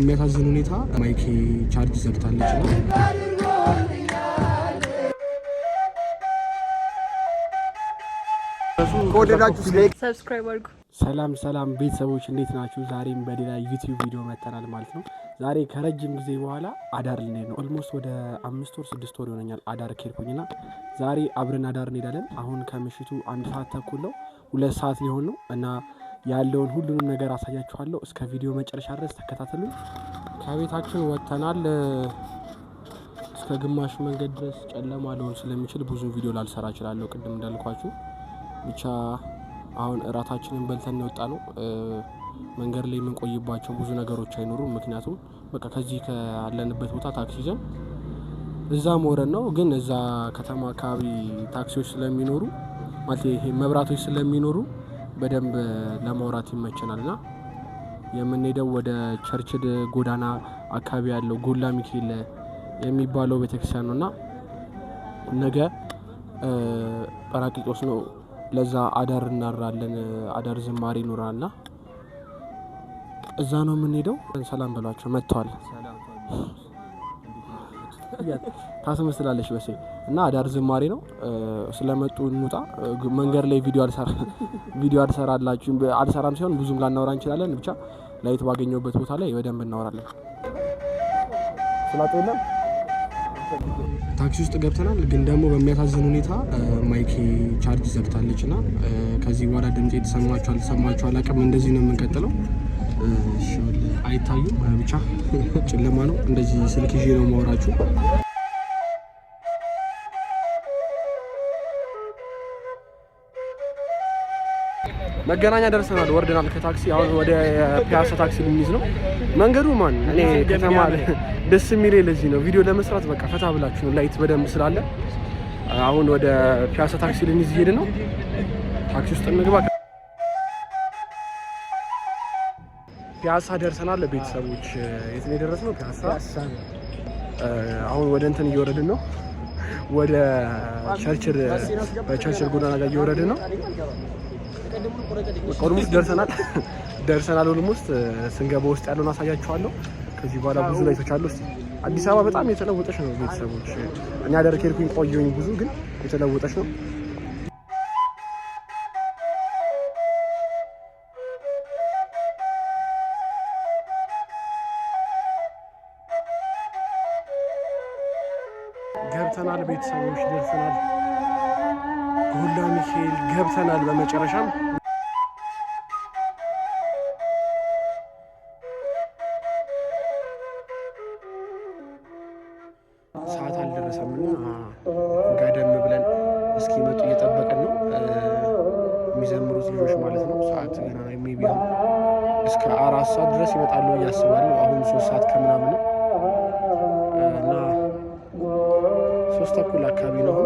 የሚያሳዝን ሁኔታ ማይክ ቻርጅ ዘግታለች ነው። ሰብስክራይብ አድርጉ። ሰላም ቤተሰቦች እንዴት ናችሁ? ዛሬም በሌላ ዩቲዩብ ቪዲዮ መጥተናል ማለት ነው። ዛሬ ከረጅም ጊዜ በኋላ አዳር ልንሄድ ነው። ኦልሞስት ወደ 5 ወር 6 ወር ይሆነኛል አዳር ከሄድኩኝና ዛሬ አብረን አዳር እንሄዳለን። አሁን ከምሽቱ 1 ሰዓት ተኩል ነው፣ 2 ሰዓት ሊሆን ነው እና ያለውን ሁሉንም ነገር አሳያችኋለሁ። እስከ ቪዲዮ መጨረሻ ድረስ ተከታተሉኝ። ከቤታችን ወጥተናል። እስከ ግማሽ መንገድ ድረስ ጨለማ ሊሆን ስለሚችል ብዙ ቪዲዮ ላልሰራ እችላለሁ። ቅድም እንዳልኳችሁ ብቻ አሁን እራታችንን በልተን ነው የወጣ ነው። መንገድ ላይ የምንቆይባቸው ብዙ ነገሮች አይኖሩም። ምክንያቱም በቃ ከዚህ ካለንበት ቦታ ታክሲ ይዘን እዛ መውረድ ነው። ግን እዛ ከተማ አካባቢ ታክሲዎች ስለሚኖሩ ማለት ይሄ መብራቶች ስለሚኖሩ በደንብ ለማውራት ይመቸናልና የምንሄደው ወደ ቸርችል ጎዳና አካባቢ ያለው ጎላ ሚካኤል የሚባለው ቤተክርስቲያን ነውና ነገ ጰራቅሊጦስ ነው። ለዛ አዳር እናራለን። አዳር ዝማሬ ይኖራልና እዛ ነው የምንሄደው። ሰላም በሏቸው መጥተዋል። ታስመስላለች በሴ እና አዳር ዝማሬ ነው። ስለመጡ እንውጣ። መንገድ ላይ ቪዲዮ አልሰራም ሲሆን ብዙም ላናወራ እንችላለን። ብቻ ላይት ባገኘውበት ቦታ ላይ በደንብ እናወራለን። ስላጡ የለም ታክሲ ውስጥ ገብተናል። ግን ደግሞ በሚያሳዝን ሁኔታ ማይክ ቻርጅ ዘግታለች እና ከዚህ በኋላ ድምጽ የተሰማችሁ አላውቅም። እንደዚህ ነው የምንቀጥለው። አይታዩም ብቻ ጨለማ ነው። እንደዚህ ስልክ ይዤ ነው ማውራችሁ። መገናኛ ደርሰናል። ወርደናል ከታክሲ። አሁን ወደ ፒያሳ ታክሲ ልንይዝ ነው። መንገዱ ማን እኔ ከተማ ደስ የሚለኝ ለዚህ ነው። ቪዲዮ ለመስራት በቃ ፈታ ብላችሁ ነው። ላይት በደንብ ስላለ አሁን ወደ ፒያሳ ታክሲ ልንይዝ ሄድ ነው። ታክሲ ውስጥ እንግባ። ፒያሳ ደርሰናል። ቤተሰቦች የት ነው የደረስነው? ፒያሳ። አሁን ወደ እንትን እየወረድን ነው። ወደ በቸርችል ጎዳና ጋር እየወረድን ነው። ኦልሞስት ደርሰናል። ኦልሞስት ስንገባ ውስጥ ያለውን አሳያችኋለሁ። ከዚህ በኋላ ብዙ ላይቶች አሉ። አዲስ አበባ በጣም የተለወጠች ነው ቤተሰቦች። እኛ አዳር ከሄድኩኝ ቆየሁኝ ብዙ፣ ግን የተለወጠች ነው። ገብተናል ቤተሰቦች፣ ደርሰናል። ጎላ ሚካኤል ገብተናል በመጨረሻም። ሰዓት አልደረሰምና ጋደም ብለን እስኪመጡ እየጠበቅን ነው። የሚዘምሩት ልጆች ማለት ነው። ሰዓት ገና ሜቢ እስከ 4 ሰዓት ድረስ ይመጣሉ ብዬ አስባለሁ። አሁን 3 ሰዓት ከምናምን ነው እና 3 ተኩል አካባቢ ነው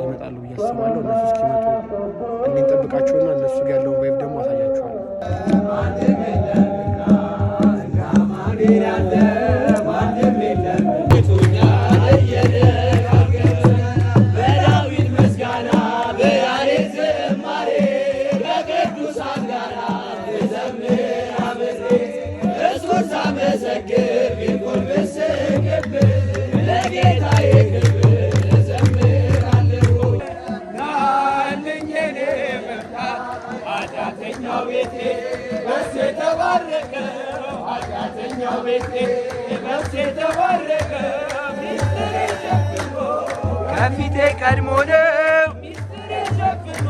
ይመጣሉ ብዬ አስባለሁ። እነሱ እስኪመጡ እንጠብቃቸውና እነሱ ጋር ያለውን ቫይብ ደግሞ አሳያቸዋለሁ። ከፊቴ ቀድሞ ነው ሚስጥር ሸፍኖ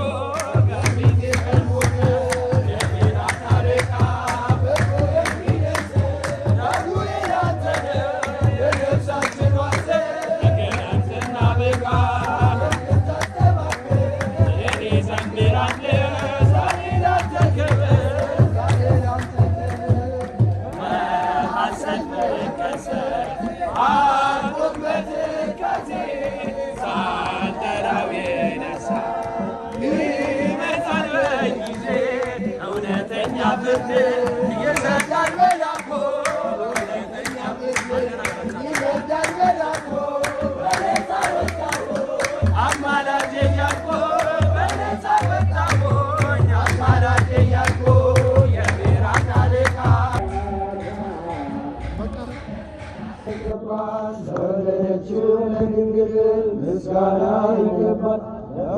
ምስጋና ይገባል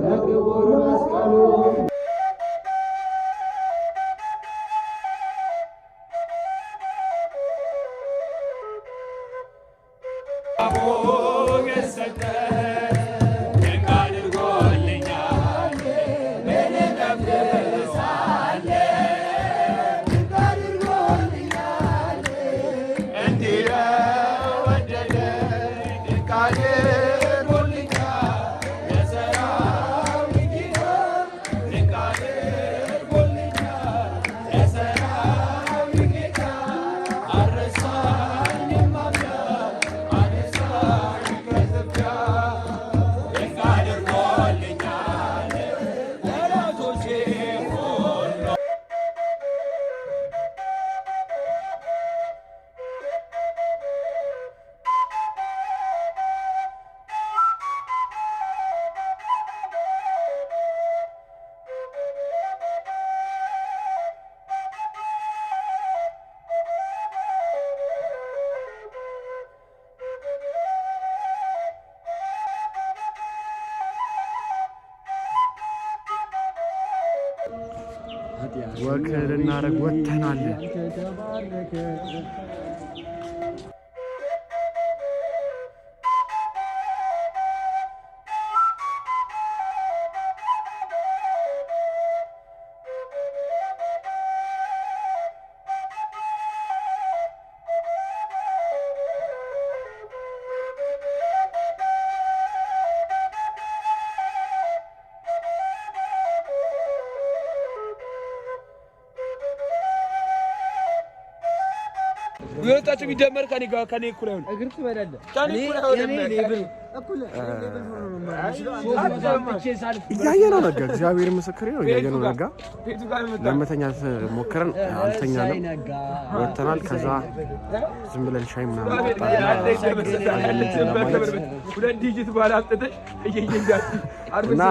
ለክቡር መስቀሉ ወክ ልናደርግ ወጥተናል። ሁለታችሁ ቢደመር ከኔ ጋር ከኔ እኩል አይሆንም። እግር ትበላለህ። ከኔ እኩል እያየ ነው ነጋ። እግዚአብሔር ምስክሬ ነው። እያየ ነው ነጋ። ለመተኛት ሞክረን አልተኛንም። ወጥተናል። ከዛ ዝም ብለን ሻይ ምናምን ሁለት ዲጂት ባለ አጥተሽ እና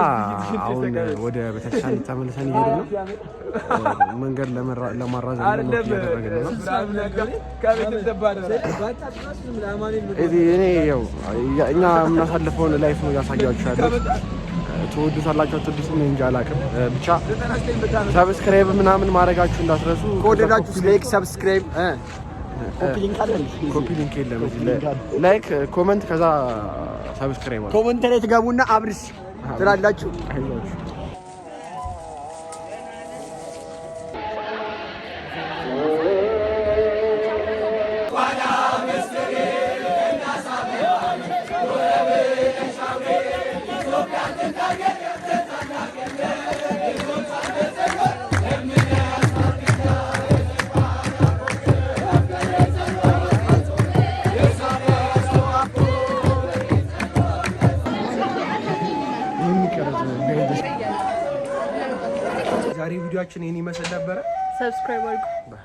አሁን ወደ ቤተክርስቲያን ተመልሰን እየሄድን ነው። መንገድ ለማራዘም እያደረግን ነው። እኔ ያው እኛ የምናሳልፈውን ላይፍ ነው ያሳያችሁ ያለው። ትወዱታላችሁ አትወዱትም እንጂ አላውቅም። ብቻ ሰብስክራይብ ምናምን ማድረጋችሁ እንዳትረሱ። ከወደዳችሁ ላይክ፣ ሰብስክራይብ፣ ኮፒ ሊንክ የለም እዚህ ላይክ፣ ኮመንት ከዛ ሰብስክራይብ ማለት ኮመንት ላይ ትገቡና አብርስ ትላላችሁ። ዛሬ ቪዲዮአችን ይሄን ይመስል ነበር። ሰብስክራይብ አድርጉ።